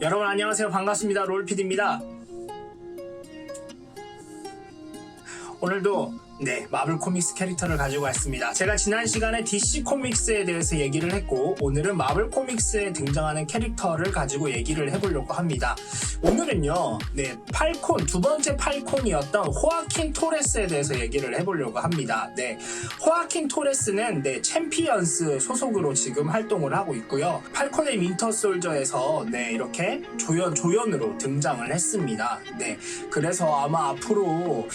여러분 안녕하세요. 반갑습니다. 롤피디입니다. 오늘도 마블 코믹스 캐릭터를 가지고 왔습니다. 제가 지난 시간에 DC 코믹스에 대해서 얘기를 했고, 오늘은 마블 코믹스에 등장하는 캐릭터를 가지고 얘기를 해보려고 합니다. 오늘은요, 팔콘, 두 번째 팔콘이었던 호아킨 토레스에 대해서 얘기를 해보려고 합니다. 호아킨 토레스는 챔피언스 소속으로 지금 활동을 하고 있고요. 팔콘의 윈터 솔저에서 이렇게 조연으로 등장을 했습니다. 그래서 아마 앞으로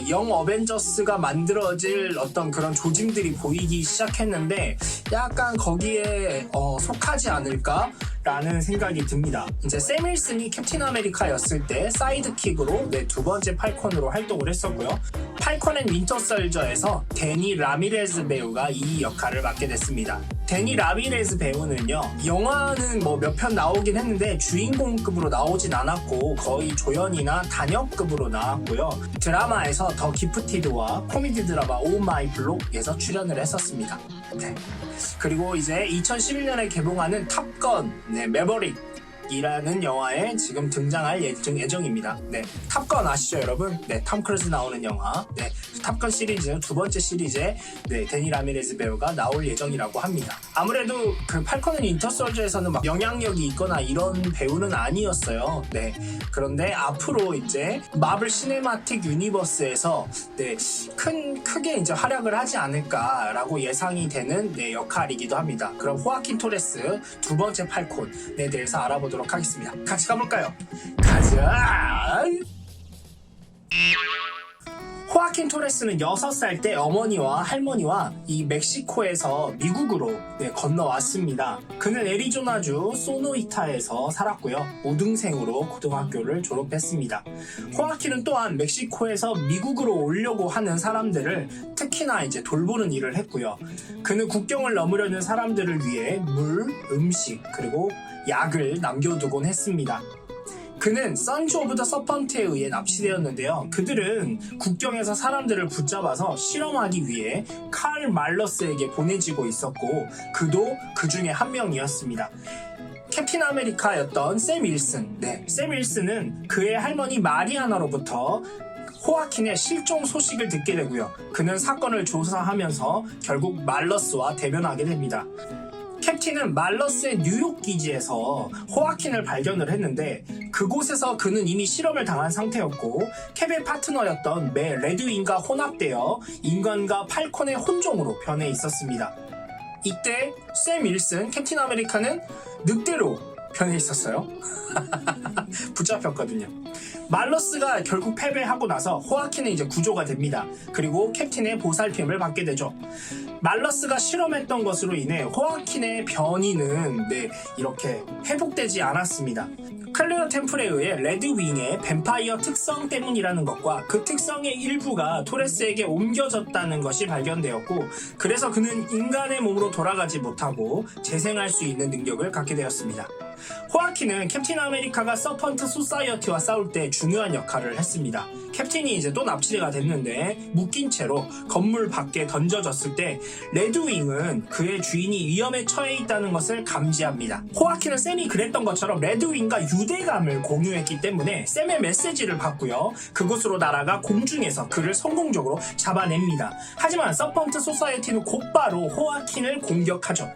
영 어벤져스가 만들어질 어떤 그런 조짐들이 보이기 시작했는데 약간 거기에 속하지 않을까라는 생각이 듭니다. 이제 샘 윌슨이 캡틴 아메리카였을 때 사이드킥으로 두 번째 팔콘으로 활동을 했었고요. 팔콘 앤 윈터 솔저에서 데니 라미레즈 배우가 이 역할을 맡게 됐습니다. 데니 라미레즈 배우는요, 영화는 몇 편 나오긴 했는데 주인공급으로 나오진 않았고 거의 조연이나 단역급으로 나왔고요. 드라마에서 더 기프티드와 코미디 드라마 오 마이 블록에서 출연을 했었습니다. 그리고 이제 2011년에 개봉하는 탑건 매버릭 이라는 영화에 지금 등장할 예정입니다. 탑건 아시죠, 여러분? 톰 크루즈 나오는 영화. 탑건 시리즈 두 번째 시리즈에 데니 라미레즈 배우가 나올 예정이라고 합니다. 아무래도 그 팔콘 앤 윈터 솔저에서는 막 영향력이 있거나 이런 배우는 아니었어요. 그런데 앞으로 이제 마블 시네마틱 유니버스에서 크게 이제 활약을 하지 않을까라고 예상이 되는 역할이기도 합니다. 그럼 호아킨 토레스 두 번째 팔콘에 대해서 알아보도록 하겠습니다. 같이 가볼까요? 가자! 호아킨 토레스는 6살 때 어머니와 할머니와 이 멕시코에서 미국으로 건너왔습니다. 그는 애리조나주 소노이타에서 살았고요. 우등생으로 고등학교를 졸업했습니다. 호아킨은 또한 멕시코에서 미국으로 오려고 하는 사람들을 특히나 이제 돌보는 일을 했고요. 그는 국경을 넘으려는 사람들을 위해 물, 음식, 그리고 약을 남겨두곤 했습니다. 그는 선즈 오브 더 서펀트에 의해 납치되었는데요. 그들은 국경에서 사람들을 붙잡아서 실험하기 위해 칼 말러스에게 보내지고 있었고, 그도 그 중에 한 명이었습니다. 캡틴 아메리카였던 샘 윌슨. 샘 윌슨은 그의 할머니 마리아나로부터 호아킨의 실종 소식을 듣게 되고요. 그는 사건을 조사하면서 결국 말러스와 대면하게 됩니다. 캡틴은 말러스의 뉴욕 기지에서 호아킨을 발견을 했는데, 그곳에서 그는 이미 실험을 당한 상태였고 캡의 파트너였던 레드윙과 혼합되어 인간과 팔콘의 혼종으로 변해 있었습니다. 이때 샘 윌슨, 캡틴 아메리카는 늑대로 변해 있었어요. 붙잡혔거든요. 말러스가 결국 패배하고 나서 호아킨은 이제 구조가 됩니다. 그리고 캡틴의 보살핌을 받게 되죠. 말러스가 실험했던 것으로 인해 호아킨의 변이는 이렇게 회복되지 않았습니다. 클레어 템플에 의해 레드윙의 뱀파이어 특성 때문이라는 것과 그 특성의 일부가 토레스에게 옮겨졌다는 것이 발견되었고, 그래서 그는 인간의 몸으로 돌아가지 못하고 재생할 수 있는 능력을 갖게 되었습니다. 호아킨은 캡틴 아메리카가 서펀트 소사이어티와 싸울 때 중요한 역할을 했습니다. 캡틴이 이제 또 납치가 됐는데 묶인 채로 건물 밖에 던져졌을 때 레드윙은 그의 주인이 위험에 처해 있다는 것을 감지합니다. 호아킨은 샘이 그랬던 것처럼 레드윙과 유대감을 공유했기 때문에 샘의 메시지를 받고요. 그곳으로 날아가 공중에서 그를 성공적으로 잡아냅니다. 하지만 서펀트 소사이어티는 곧바로 호아킨을 공격하죠.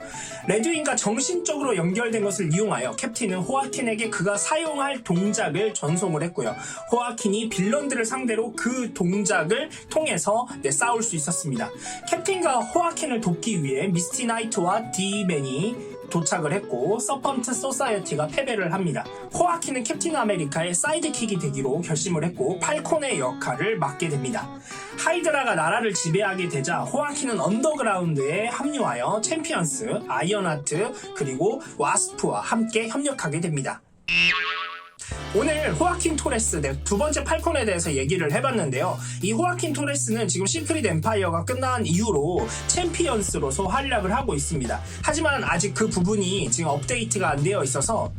레드윙과 정신적으로 연결된 것을 이용하여 캡틴은 호아킨에게 그가 사용할 동작을 전송을 했고요. 호아킨이 빌런들을 상대로 그 동작을 통해서 싸울 수 있었습니다. 캡틴과 호아킨을 돕기 위해 미스티 나이트와 디맨이 도착을 했고 서펀트 소사이어티가 패배를 합니다. 호아킨은 캡틴 아메리카의 사이드킥이 되기로 결심을 했고 팔콘의 역할을 맡게 됩니다. 하이드라가 나라를 지배하게 되자 호아킨은 언더그라운드에 합류하여 챔피언스, 아이언하트, 그리고 와스프와 함께 협력하게 됩니다. 오늘 호아킨 토레스, 두 번째 팔콘에 대해서 얘기를 해봤는데요. 이 호아킨 토레스는 지금 시크릿 엠파이어가 끝난 이후로 챔피언스로서 활약을 하고 있습니다. 하지만 아직 그 부분이 지금 업데이트가 안 되어 있어서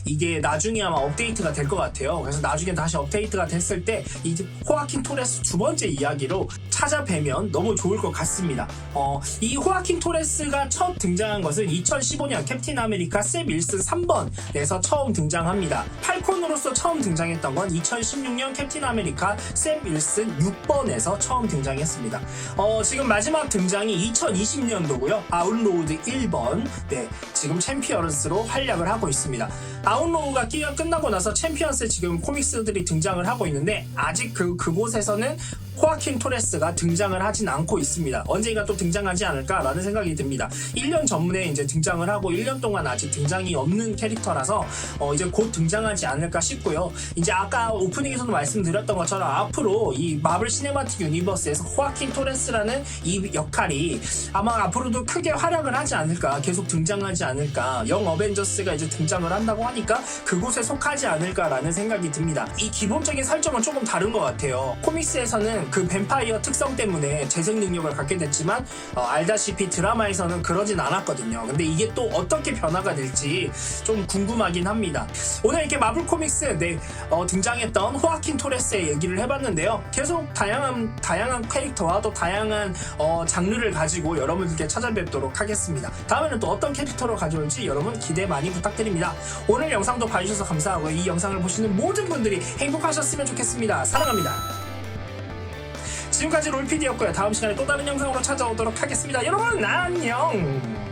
이게 나중에 아마 업데이트가 될 것 같아요. 그래서 나중에 다시 업데이트가 됐을 때 이 호아킨 토레스 두 번째 이야기로 찾아뵈면 너무 좋을 것 같습니다. 이 호아킨 토레스가 첫 등장한 것은 2015년 캡틴 아메리카 샘 윌슨 3번에서 처음 등장합니다. 팔콘으로서 처음 등장했던 건 2016년 캡틴 아메리카 샘 윌슨 6번에서 처음 등장했습니다. 지금 마지막 등장이 2020년도고요. 아웃로우드 1번. 지금 챔피언스로 활약을 하고 있습니다. 아웃로우가 끝나고 나서 챔피언스 지금 코믹스들이 등장을 하고 있는데 아직 그곳에서는 호아킨 토레스가 등장을 하진 않고 있습니다. 언젠가 또 등장하지 않을까라는 생각이 듭니다. 1년 전에 이제 등장을 하고 1년 동안 아직 등장이 없는 캐릭터라서 이제 곧 등장하지 않을까 싶고요. 이제 아까 오프닝에서도 말씀드렸던 것처럼 앞으로 이 마블 시네마틱 유니버스에서 호아킨 토레스라는 이 역할이 아마 앞으로도 크게 활약을 하지 않을까, 계속 등장하지 않을까, 영 어벤져스가 이제 등장을 한다고 하니까 그곳에 속하지 않을까라는 생각이 듭니다. 이 기본적인 설정은 조금 다른 것 같아요. 코믹스에서는 그 뱀파이어 특성 때문에 재생 능력을 갖게 됐지만 알다시피 드라마에서는 그러진 않았거든요. 근데 이게 또 어떻게 변화가 될지 좀 궁금하긴 합니다. 오늘 이렇게 마블 코믹스 등장했던 호아킨 토레스의 얘기를 해봤는데요. 계속 다양한 캐릭터와 또 다양한 장르를 가지고 여러분들께 찾아뵙도록 하겠습니다. 다음에는 또 어떤 캐릭터로 가져올지 여러분 기대 많이 부탁드립니다. 오늘 영상도 봐주셔서 감사하고요. 이 영상을 보시는 모든 분들이 행복하셨으면 좋겠습니다. 사랑합니다. 지금까지 롤피디였고요. 다음 시간에 또 다른 영상으로 찾아오도록 하겠습니다. 여러분 안녕.